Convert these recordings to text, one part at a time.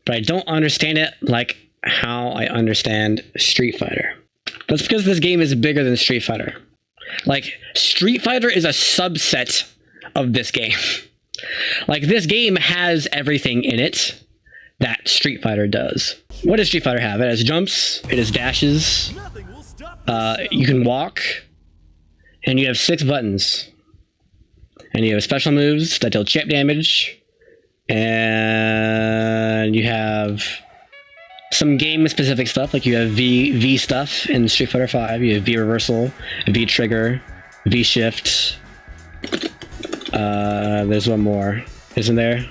but I don't understand it like how I understand Street Fighter. That's because this game is bigger than Street Fighter. Like, Street Fighter is a subset of this game. Like, this game has everything in it that Street Fighter does. What does Street Fighter have? It has jumps, it has dashes, you can walk, and you have 6 buttons. And you have special moves that deal chip damage, and you have some game-specific stuff, like you have V stuff in Street Fighter V, you have V reversal, V trigger, V shift. There's one more, isn't there?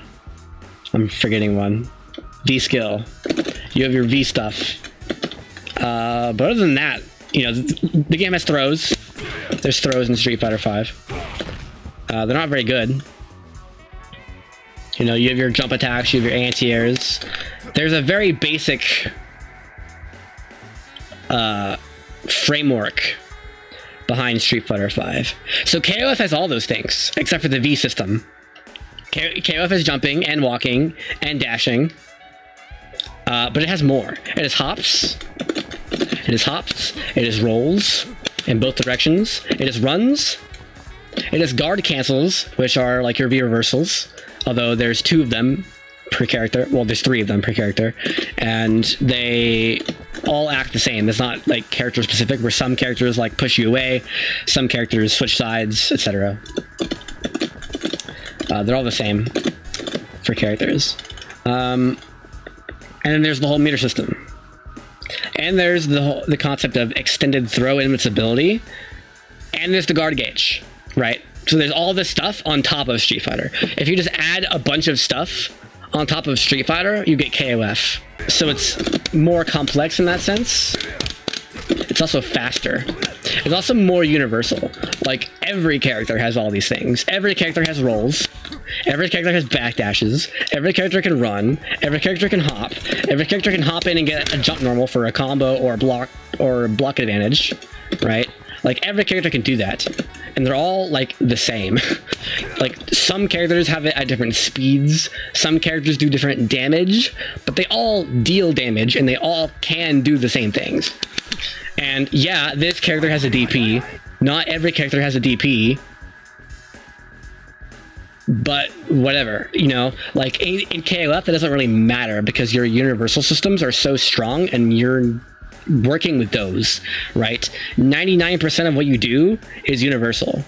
I'm forgetting one. V skill. You have your V stuff. But other than that, you know, the game has throws. There's throws in Street Fighter V. They're not very good. You know, you have your jump attacks, you have your anti-airs. There's a very basic framework behind Street Fighter V. So KOF has all those things, except for the V system. KOF is jumping and walking and dashing, but it has more. It has hops. It has hops. It has rolls in both directions. It has runs. It has guard cancels, which are like your V reversals, although there's 2 of them per character. Well, there's 3 of them per character, and they all act the same. It's not like character specific, where some characters like push you away, some characters switch sides, etc. They're all the same for characters. And then there's the whole meter system. And there's the concept of extended throw invincibility. And there's the guard gauge, right? So there's all this stuff on top of Street Fighter. If you just add a bunch of stuff on top of Street Fighter, you get KOF. So it's more complex in that sense. It's also faster. It's also more universal. Like, every character has all these things. Every character has rolls. Every character has backdashes. Every character can run. Every character can hop. Every character can hop in and get a jump normal for a combo or a block advantage, right? Like, every character can do that. And they're all, like, the same. Like, some characters have it at different speeds. Some characters do different damage. But they all deal damage, and they all can do the same things. And, yeah, this character has a DP. Not every character has a DP. But whatever, you know? Like, in KOF, that doesn't really matter, because your universal systems are so strong, and you're working with those, right? 99% of what you do is universal.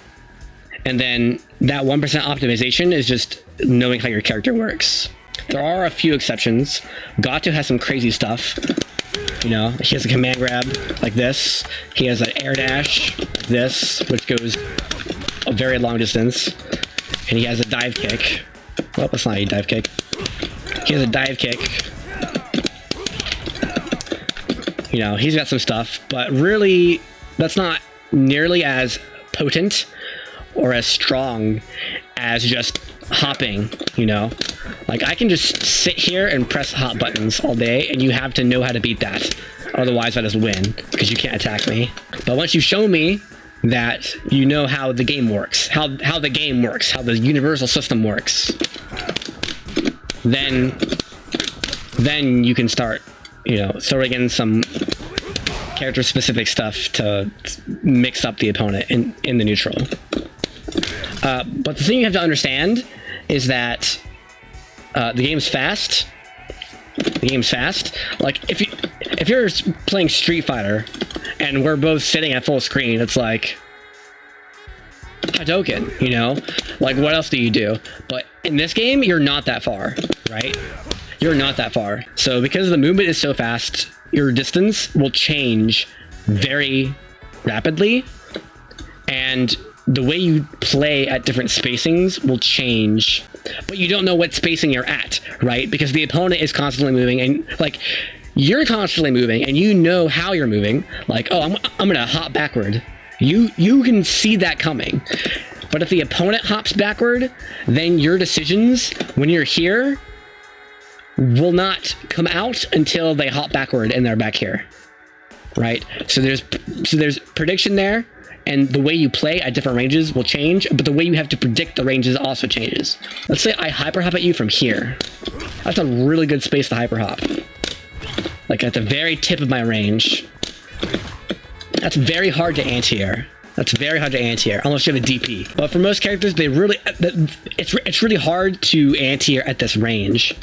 And then that 1% optimization is just knowing how your character works. There are a few exceptions. Gato has some crazy stuff. You know, he has a command grab like this. He has an air dash like this, which goes a very long distance. And he has a dive kick. Well, that's not a dive kick. He has a dive kick. You know, he's got some stuff, but really, that's not nearly as potent or as strong as just hopping, you know? Like, I can just sit here and press hop buttons all day, and you have to know how to beat that. Otherwise, I just win, because you can't attack me. But once you show me that you know how the game works, how the game works, how the universal system works, then you can start, you know, throwing in some character-specific stuff to mix up the opponent in the neutral. But the thing you have to understand is that the game's fast. The game's fast. Like, if you're playing Street Fighter and we're both sitting at full screen, it's like Hadouken, you know? Like, what else do you do? But in this game, you're not that far, right? You're not that far. So because the movement is so fast, your distance will change very rapidly, and the way you play at different spacings will change, but you don't know what spacing you're at, right? Because the opponent is constantly moving, and like, you're constantly moving, and you know how you're moving. Like, oh, I'm gonna hop backward. You can see that coming. But if the opponent hops backward, then your decisions when you're here will not come out until they hop backward and they're back here, right? So there's prediction there, and the way you play at different ranges will change, but the way you have to predict the ranges also changes. Let's say I hyper hop at you from here. That's a really good space to hyper hop. Like at the very tip of my range. That's very hard to anti-air. That's very hard to anti-air, unless you have a DP. But for most characters, it's really hard to anti-air at this range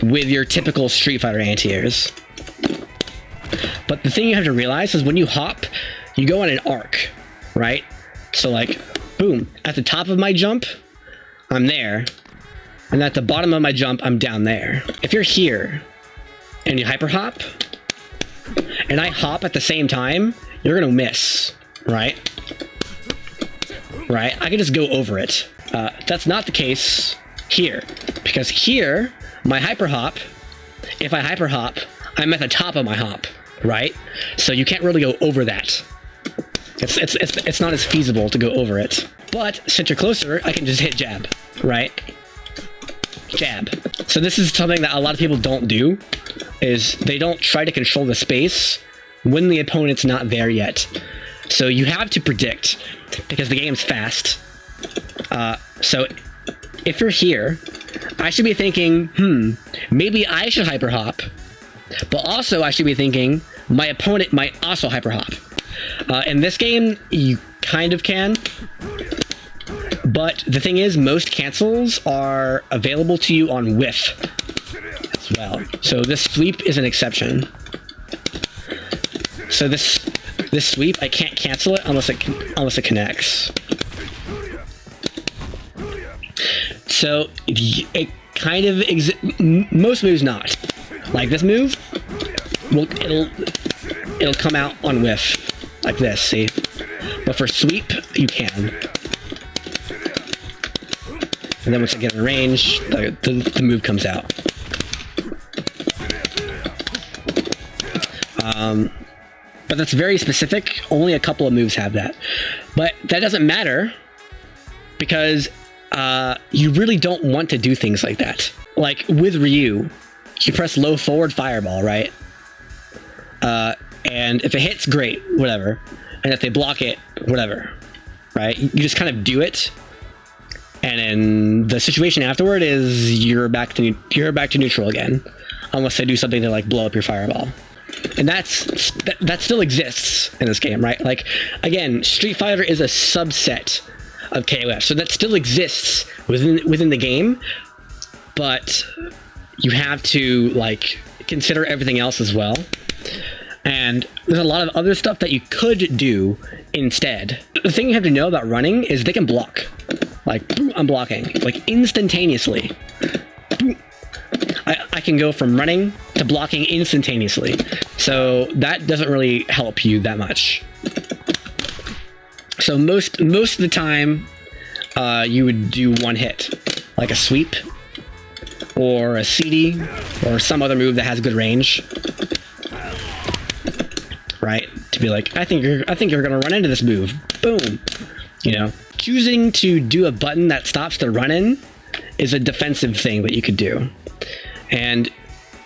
with your typical Street Fighter anti-airs. But the thing you have to realize is when you hop, you go on an arc, right? So like, boom, at the top of my jump, I'm there. And at the bottom of my jump, I'm down there. If you're here and you hyper hop, and I hop at the same time, you're gonna miss, right? Right? I can just go over it. That's not the case here, because here, my hyper hop, if I hyper hop, I'm at the top of my hop, right? So you can't really go over that. It's not as feasible to go over it. But since you're closer, I can just hit jab, right? Jab. So this is something that a lot of people don't do, is they don't try to control the space when the opponent's not there yet. So you have to predict, because the game's fast. So if you're here, I should be thinking, maybe I should hyper hop, but also I should be thinking my opponent might also hyper hop. In this game, you kind of can, but the thing is, most cancels are available to you on whiff as well. So this sweep is an exception. So this sweep, I can't cancel it unless it connects. So it kind of most moves not. Like this move, it'll come out on whiff like this. See, but for sweep, you can. And then once I get in range, the move comes out. But that's very specific. Only a couple of moves have that. But that doesn't matter, because you really don't want to do things like that. Like with Ryu, you press low forward fireball, right? And if it hits, great, whatever. And if they block it, whatever, right? You just kind of do it. And then the situation afterward is you're back to neutral again, unless they do something to like blow up your fireball. And that still exists in this game, right? Like, again, Street Fighter is a subset of KOF, so that still exists within the game, but you have to like consider everything else as well. And there's a lot of other stuff that you could do instead. The thing you have to know about running is they can block. Like, boom, I'm blocking, like instantaneously. Boom. I can go from running to blocking instantaneously. So that doesn't really help you that much. So most of the time, you would do one hit, like a sweep, or a CD, or some other move that has good range. Right? To be like, I think you're gonna run into this move. Boom. You know, choosing to do a button that stops the run-in is a defensive thing that you could do. And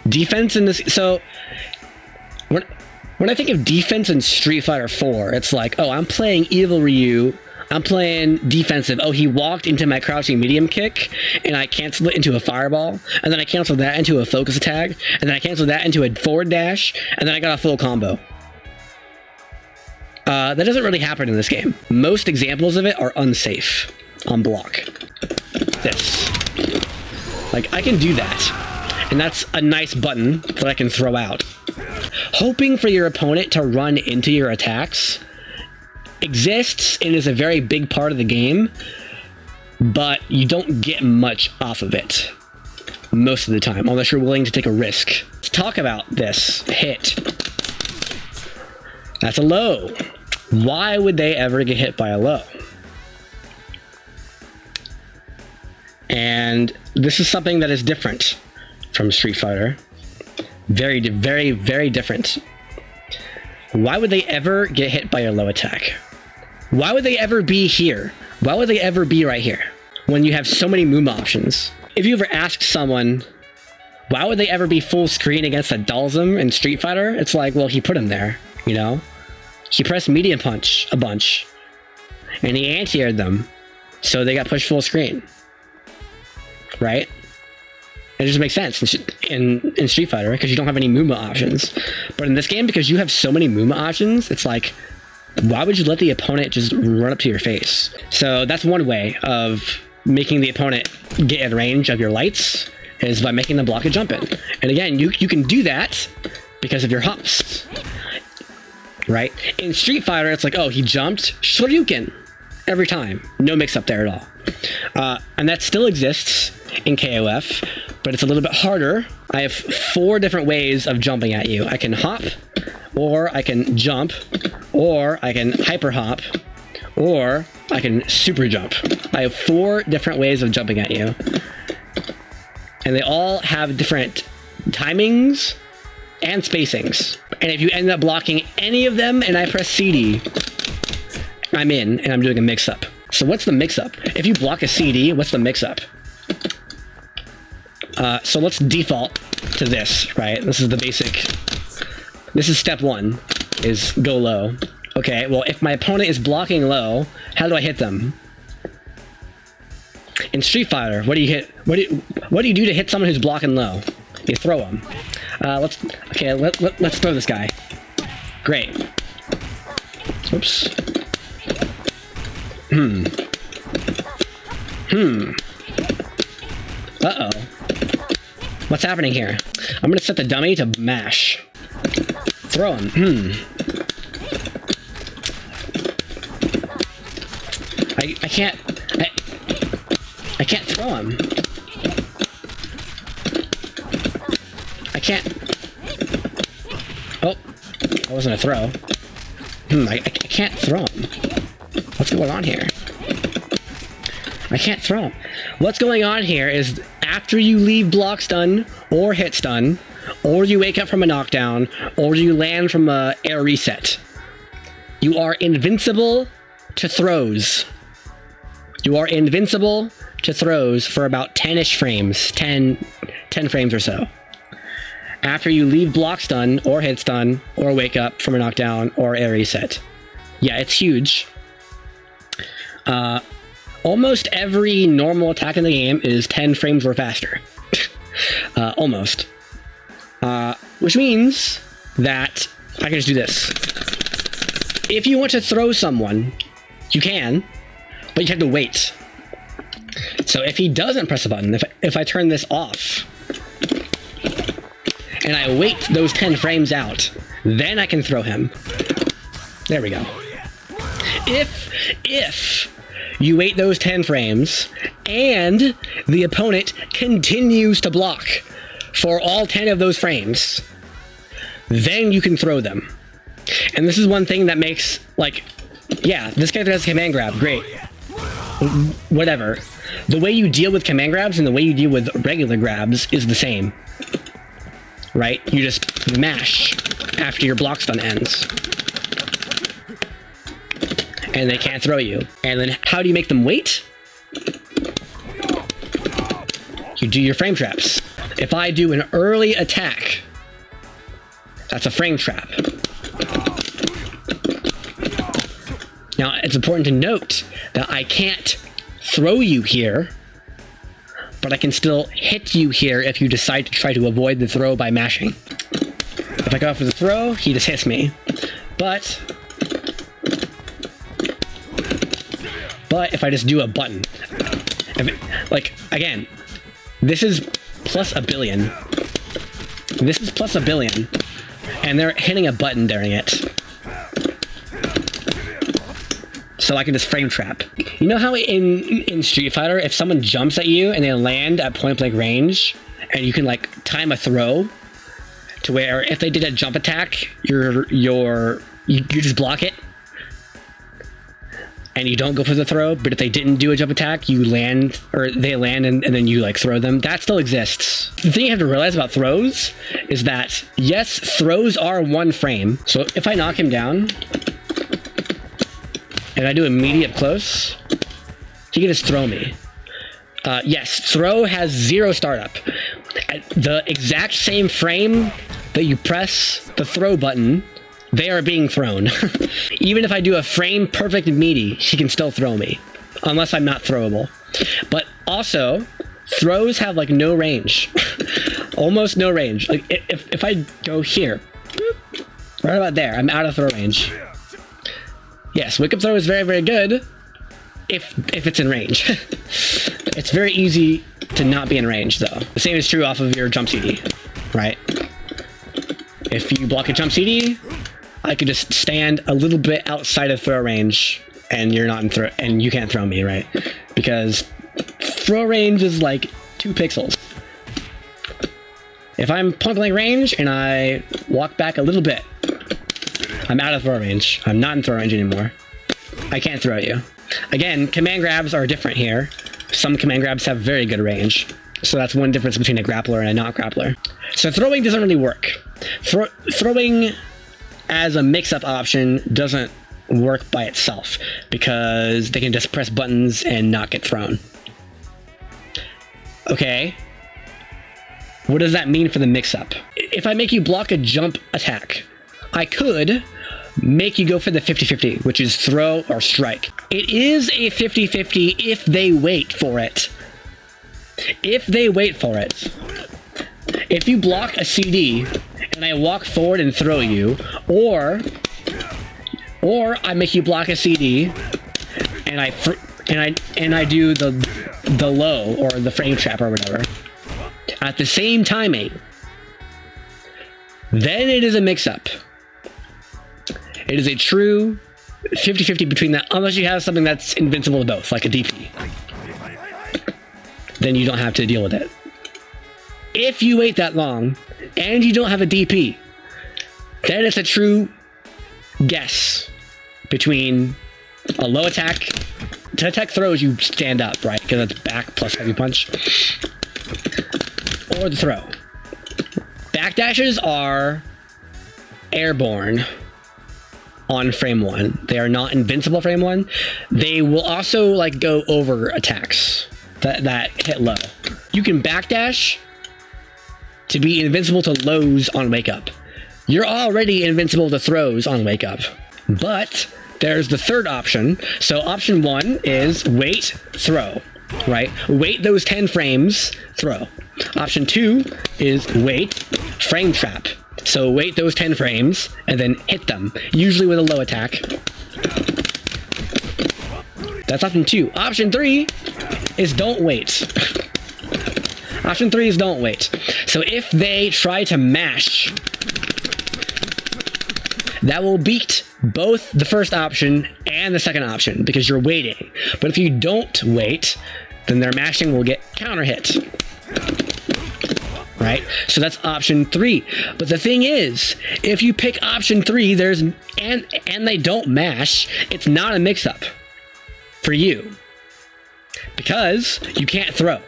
defense in this, so when I think of defense in Street Fighter 4, it's like, oh, I'm playing Evil Ryu, I'm playing defensive. Oh, he walked into my crouching medium kick, and I canceled it into a fireball, and then I canceled that into a focus attack, and then I canceled that into a forward dash, and then I got a full combo. That doesn't really happen in this game. Most examples of it are unsafe on block. This. Like, I can do that. And that's a nice button that I can throw out. Hoping for your opponent to run into your attacks exists and is a very big part of the game, but you don't get much off of it most of the time, unless you're willing to take a risk. Let's talk about this hit. That's a low. Why would they ever get hit by a low? And this is something that is different from Street Fighter. Very, very, very different. Why would they ever get hit by a low attack? Why would they ever be here? Why would they ever be right here when you have so many move options? If you ever ask someone, why would they ever be full screen against a Dalsum in Street Fighter? It's like, well, he put him there, you know? he pressed medium punch a bunch, and he anti-aired them, so they got pushed full screen. Right? It just makes sense in Street Fighter, right? Because you don't have any movement options. But in this game, because you have so many movement options, it's like, why would you let the opponent just run up to your face? So that's one way of making the opponent get in range of your lights, is by making them block a jump in. And again, you can do that because of your hops, right? In Street Fighter, it's like, oh, he jumped, Shoryuken, every time. No mix-up there at all. And that still exists in KOF, but it's a little bit harder. I have 4 different ways of jumping at you. I can hop, or I can jump, or I can hyper hop, or I can super jump. I have 4 different ways of jumping at you. And they all have different timings and spacings. And if you end up blocking any of them and I press CD, I'm in and I'm doing a mix-up. So what's the mix-up? If you block a CD, what's the mix-up? So let's default to this, right? This is the basic. This is step 1, is go low. Okay, well, if my opponent is blocking low, how do I hit them? In Street Fighter, what do you hit? What do you do to hit someone who's blocking low? You throw them. Let's throw this guy. Great. Oops. Uh-oh. What's happening here? I'm gonna set the dummy to mash. Throw him. I can't throw him. I can't. Oh, that wasn't a throw. I can't throw him. What's going on here? I can't throw him. What's going on here is after you leave block stun or hit stun, or you wake up from a knockdown, or you land from a air reset, you are invincible to throws. You are invincible to throws for about 10-ish frames, 10 frames or so. After you leave block stun or hit stun or wake up from a knockdown or air reset. Yeah, it's huge. Almost every normal attack in the game is 10 frames or faster. Almost. Which means that I can just do this. If you want to throw someone, you can, but you have to wait. So if he doesn't press a button, if I turn this off, and I wait those 10 frames out, then I can throw him. There we go. If you wait those 10 frames, and the opponent continues to block for all 10 of those frames, then you can throw them. And this is one thing that makes, like, yeah, this character has command grab, great. Whatever. The way you deal with command grabs and the way you deal with regular grabs is the same. Right? You just mash after your block stun ends. And they can't throw you. And then how do you make them wait? You do your frame traps. If I do an early attack, that's a frame trap. Now, it's important to note that I can't throw you here, but I can still hit you here if you decide to try to avoid the throw by mashing. If I go for the throw, he just hits me. But if I just do a button, like, again, this is plus a billion. This is plus a billion, and they're hitting a button during it. So I can just frame trap. You know how in Street Fighter, if someone jumps at you and they land at point blank range, and you can like time a throw to where if they did a jump attack, you just block it, and you don't go for the throw. But if they didn't do a jump attack, you land, or they land and then you like throw them. That still exists. The thing you have to realize about throws is that yes, throws are 1 frame. So if I knock him down, and I do immediate close, he can just throw me. Yes, throw has 0 startup. At the exact same frame that you press the throw button, they are being thrown. Even if I do a frame perfect meaty, he can still throw me, unless I'm not throwable. But also, throws have like no range. Almost no range. Like if I go here, right about there, I'm out of throw range. Yes, wake up throw is very, very good if it's in range. It's very easy to not be in range though. The same is true off of your jump CD, right? If you block a jump CD, I could just stand a little bit outside of throw range and you're not in throw, and you can't throw me, right? Because throw range is like 2 pixels. If I'm point blank range and I walk back a little bit, I'm out of throw range. I'm not in throw range anymore. I can't throw you. Again, command grabs are different here. Some command grabs have very good range. So that's one difference between a grappler and a not grappler. So throwing doesn't really work. Throwing as a mix-up option doesn't work by itself because they can just press buttons and not get thrown. Okay. What does that mean for the mix-up? If I make you block a jump attack, I could make you go for the 50-50, which is throw or strike. It is a 50-50 if they wait for it. If they wait for it. If you block a CD and I walk forward and throw you, or I make you block a CD and I do the low or the frame trap or whatever at the same timing, then it is a mix-up. It is a true 50-50 between that, unless you have something that's invincible to both, like a DP. Then you don't have to deal with it. If you wait that long, and you don't have a DP, then it's a true guess between a low attack. To attack throws, you stand up, right? Because it's back plus heavy punch. Or the throw. Backdashes are airborne on frame 1. They are not invincible frame 1. They will also like go over attacks that hit low. You can backdash to be invincible to lows on wake up. You're already invincible to throws on wake up. But there's the third option. So option 1 is wait, throw, right? Wait those 10 frames, throw. Option 2 is wait, frame trap. So wait those 10 frames and then hit them, usually with a low attack. That's option 2. Option 3 is don't wait. Option 3 is don't wait. So if they try to mash, that will beat both the first option and the second option because you're waiting. But if you don't wait, then their mashing will get counter hit. Right? So that's option 3. But the thing is, if you pick option 3, and they don't mash, it's not a mix-up for you. Because you can't throw.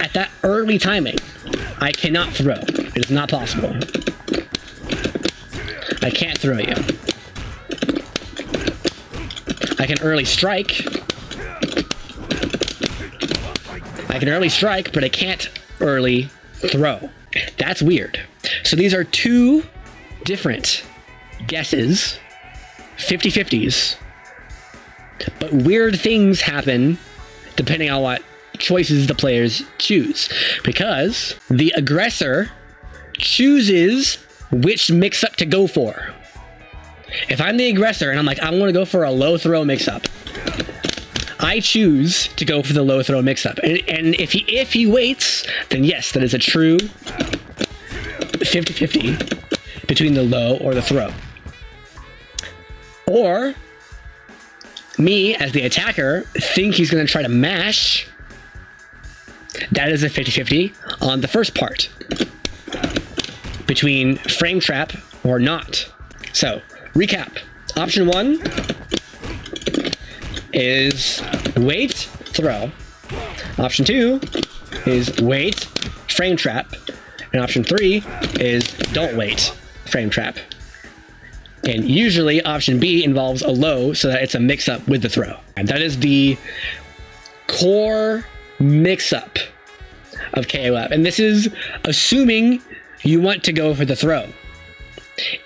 At that early timing, I cannot throw. It is not possible. I can't throw you. I can early strike. I can early strike, but I can't early throw. That's weird. So these are 2 different guesses, 50-50s, but weird things happen depending on what choices the players choose, because the aggressor chooses which mix-up to go for. If I'm the aggressor and I'm like, I want to go for a low throw mix-up, I choose to go for the low throw mix-up. And if he waits, then yes, that is a true 50-50 between the low or the throw. Or me, as the attacker, think he's going to try to mash. That is a 50-50 on the first part between frame trap or not. So, recap. Option 1 is wait, throw. Option 2 is wait, frame trap. And option 3 is don't wait, frame trap. And usually option B involves a low so that it's a mix-up with the throw. And that is the core mix-up of KOF. And this is assuming you want to go for the throw.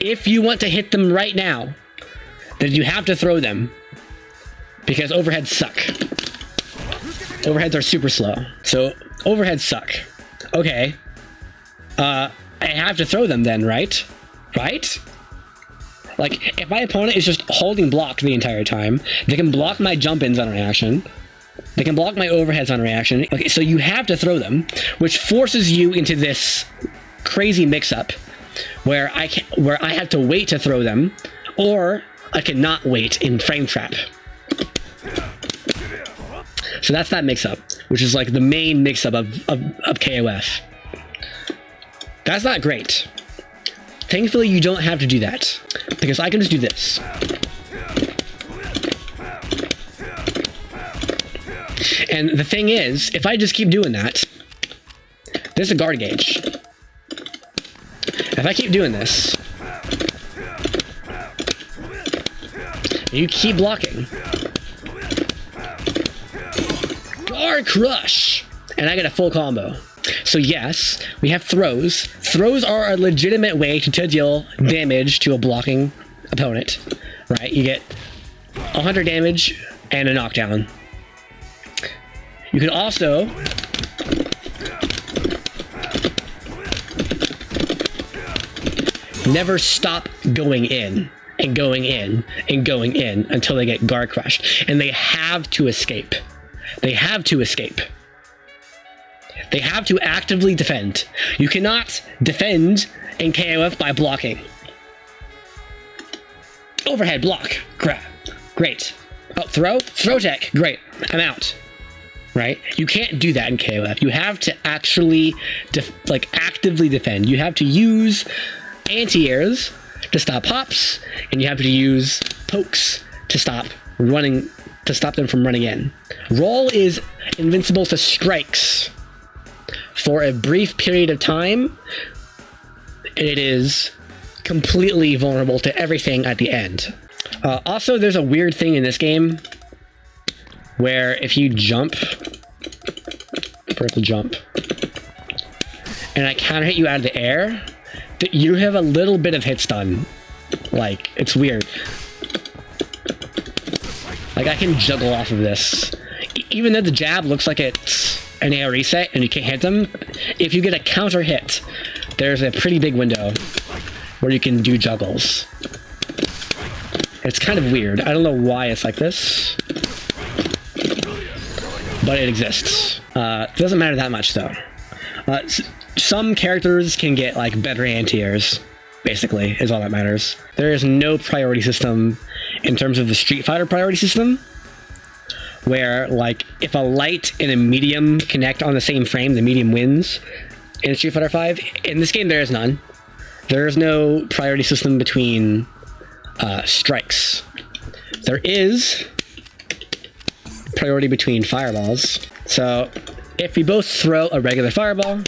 If you want to hit them right now, then you have to throw them, because overheads suck. Overheads are super slow, so overheads suck. Okay, I have to throw them then, right? Right? Like, if my opponent is just holding block the entire time, they can block my jump-ins on reaction. They can block my overheads on reaction. Okay, so you have to throw them, which forces you into this crazy mix-up where I have to wait to throw them, or I cannot wait in frame trap. So that's that mix-up, which is like the main mix-up of KOF. That's not great. Thankfully, you don't have to do that, because I can just do this. And the thing is, if I just keep doing that, there's a guard gauge. If I keep doing this, you keep blocking, guard crush, and I get a full combo. So yes, we have throws. Throws are a legitimate way to deal damage to a blocking opponent, right? You get 100 damage and a knockdown. You can also never stop going in and going in and going in until they get guard crushed. And they have to escape. They have to escape. They have to actively defend. You cannot defend in KOF by blocking. Overhead block. Crap. Great. Oh, throw? Throw tech. Great. I'm out. Right? You can't do that in KOF. You have to actually actively defend. You have to use anti-airs to stop hops, and you have to use pokes to stop them from running in. Roll is invincible to strikes for a brief period of time, and it is completely vulnerable to everything at the end. Also, there's a weird thing in this game where if you jump, vertical jump, and I counter hit you out of the air, you have a little bit of hit stun. Like, it's weird. Like, I can juggle off of this. Even though the jab looks like it's an AO reset and you can't hit them, if you get a counter hit, there's a pretty big window where you can do juggles. It's kind of weird. I don't know why it's like this, but it exists. It doesn't matter that much though. Some characters can get like better anti-airs, basically, is all that matters. There is no priority system in terms of the Street Fighter priority system, where like if a light and a medium connect on the same frame, the medium wins. In Street Fighter V, in this game there is none. There is no priority system between strikes. There is priority between fireballs. So if we both throw a regular fireball,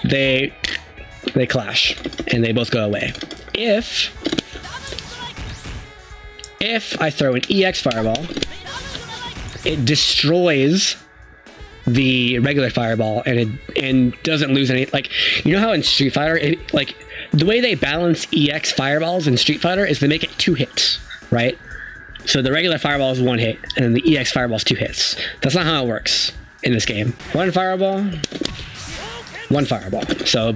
they clash and they both go away. If I throw an EX fireball, it destroys the regular fireball and doesn't lose any. Like, you know how in Street Fighter, like the way they balance EX fireballs in Street Fighter is they make it 2 hits, right? So the regular fireball is 1 hit and the EX fireball is 2 hits. That's not how it works in this game. 1 fireball, 1 fireball. So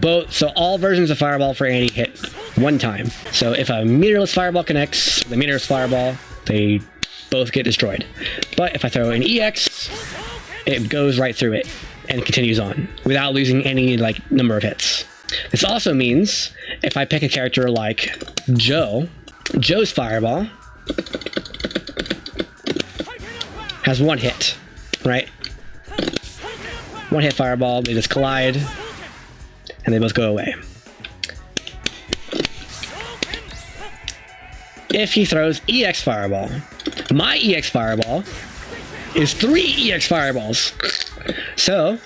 all versions of fireball for any hit 1 time. So if a meterless fireball connects the meterless fireball, they both get destroyed. But if I throw an EX, it goes right through it and continues on without losing any like number of hits. This also means if I pick a character like Joe's fireball has 1 hit, right? 1 hit fireball, they just collide and they both go away. If he throws EX fireball, my EX fireball is 3 EX fireballs. So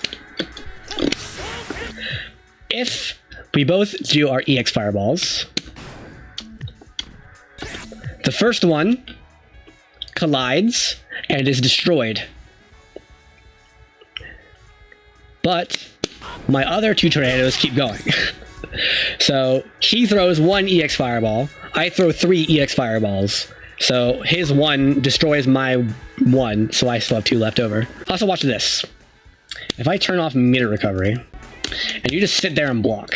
if we both do our EX fireballs, the first one collides and is destroyed. But my other 2 tornadoes keep going. So he throws 1 EX fireball. I throw 3 EX fireballs. So his 1 destroys my 1, so I still have 2 left over. Also, watch this. If I turn off meter recovery, and you just sit there and block.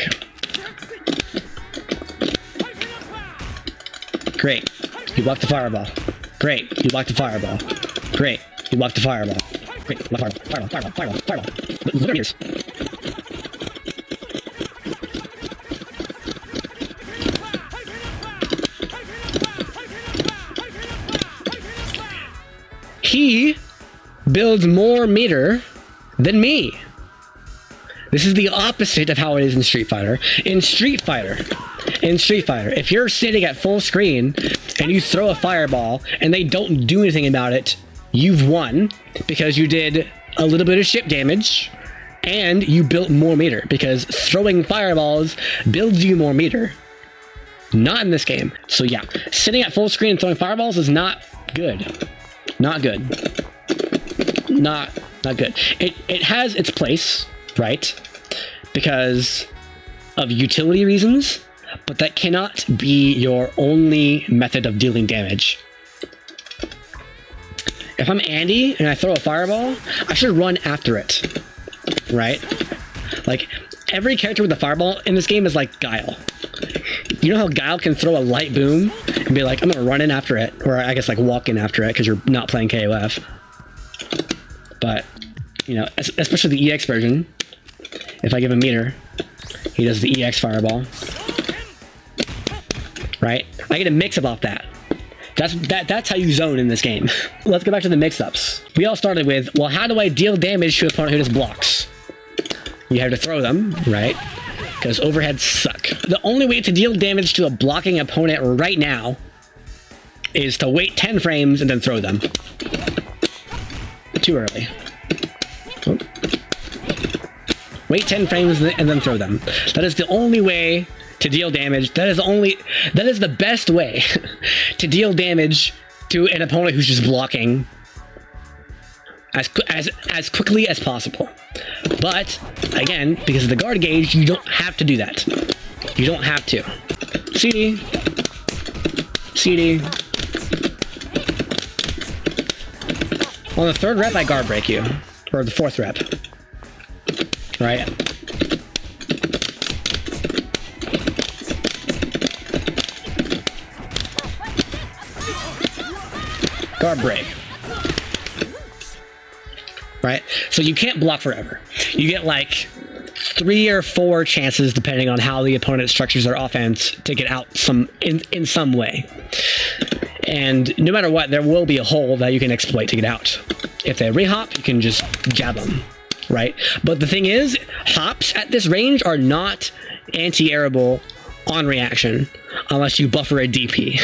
Great. You block the fireball. Great. You block the fireball. Great. You block the fireball. Great. Fireball. Look at yours. He builds more meter than me. This is the opposite of how it is in Street Fighter. In Street Fighter, if you're sitting at full screen and you throw a fireball and they don't do anything about it, you've won because you did a little bit of ship damage and you built more meter because throwing fireballs builds you more meter. Not in this game. So yeah, sitting at full screen and throwing fireballs is not good. Not good. Not good. It has its place, right? Because of utility reasons, but that cannot be your only method of dealing damage. If I'm Andy and I throw a fireball, I should run after it, right? Like, every character with a fireball in this game is like Guile. You know how Guile can throw a light boom and be like, I'm gonna run in after it, or I guess like walk in after it because you're not playing KOF. But, you know, especially the EX version, if I give him meter, he does the EX fireball. Right? I get a mix-up off that. That's how you zone in this game. Let's go back to the mix-ups. We all started with, well, how do I deal damage to an opponent who just blocks? You have to throw them, right? Because overheads suck. The only way to deal damage to a blocking opponent right now is to wait 10 frames and then throw them. Too early. Oh. Wait 10 frames and then throw them. That is the only way to deal damage. That is the best way to deal damage to an opponent who's just blocking as quickly as possible. But again, because of the guard gauge, you don't have to do that. You don't have to. CD. On the 3rd rep, I guard break you, or the 4th rep, right? Guard break. Right? So you can't block forever. You get like 3 or 4 chances, depending on how the opponent structures their offense, to get out in some way. And no matter what, there will be a hole that you can exploit to get out. If they re-hop, you can just jab them, right? But the thing is, hops at this range are not anti-airable on reaction unless you buffer a DP,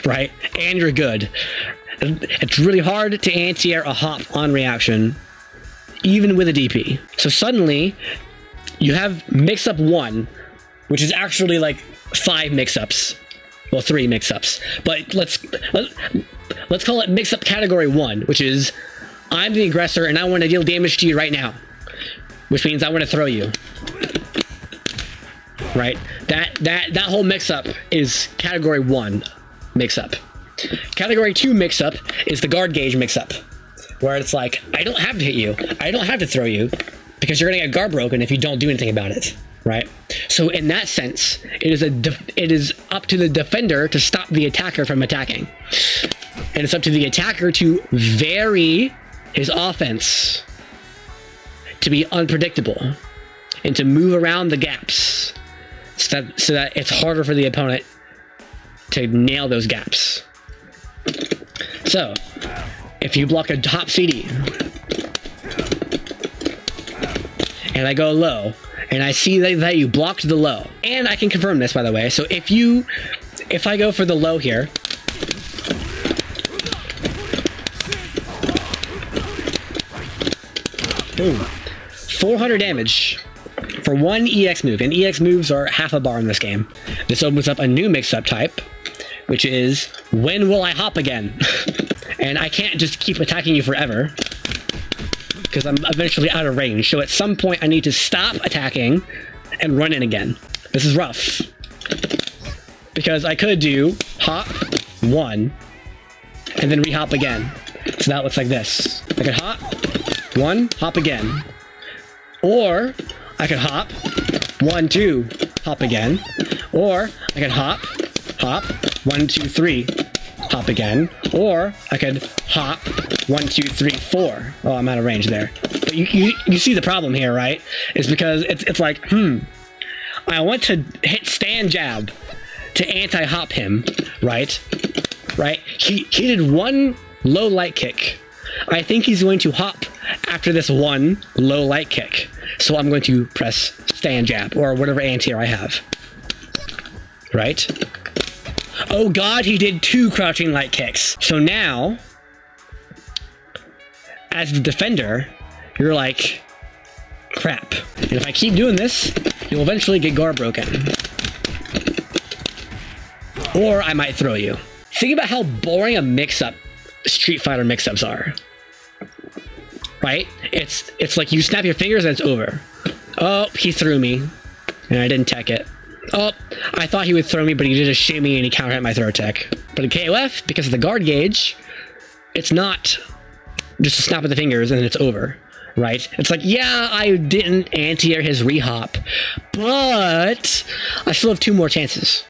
right? And you're good. It's really hard to anti-air a hop on reaction, even with a DP. So suddenly, you have mix-up 1, which is actually like 5 mix-ups. Well, 3 mix-ups. But let's call it mix-up category 1, which is, I'm the aggressor and I want to deal damage to you right now. Which means I want to throw you. Right? That whole mix-up is category 1 mix-up. Category 2 mix-up is the guard gauge mix-up, where it's like, I don't have to hit you, I don't have to throw you, because you're gonna get guard broken if you don't do anything about it, right? So in that sense, it is up to the defender to stop the attacker from attacking, and it's up to the attacker to vary his offense to be unpredictable and to move around the gaps so that it's harder for the opponent to nail those gaps. So, if you block a top CD, and I go low, and I see that you blocked the low, and I can confirm this, by the way, so if I go for the low here, boom, 400 damage for 1 EX move, and EX moves are half a bar in this game. This opens up a new mix-up type, which is, when will I hop again? And I can't just keep attacking you forever, because I'm eventually out of range. So at some point, I need to stop attacking and run in again. This is rough. Because I could do hop 1 and then re-hop again. So that looks like this. I could hop 1, hop again. Or I could hop 1, 2, hop again. Or I could hop 1, 2, 3, hop again. Or I could hop 1, 2, 3, 4. Oh, I'm out of range there. But you see the problem here, right? It's because it's like, I want to hit stand jab to anti-hop him, right? Right? He did 1 low light kick. I think he's going to hop after this 1 low light kick. So I'm going to press stand jab or whatever anti-air I have. Right? Oh god, he did 2 crouching light kicks. So now, as the defender, you're like, crap. And if I keep doing this, you'll eventually get guard broken. Or I might throw you. Think about how boring a mix-up Street Fighter mix-ups are. Right? It's like you snap your fingers and it's over. Oh, he threw me. And I didn't tech it. Oh, I thought he would throw me, but he did a shimmy and he counter hit my throw tech. But in KOF, because of the guard gauge, it's not just a snap of the fingers and then it's over. Right? It's like, yeah, I didn't anti-air his re-hop, but I still have 2 more chances.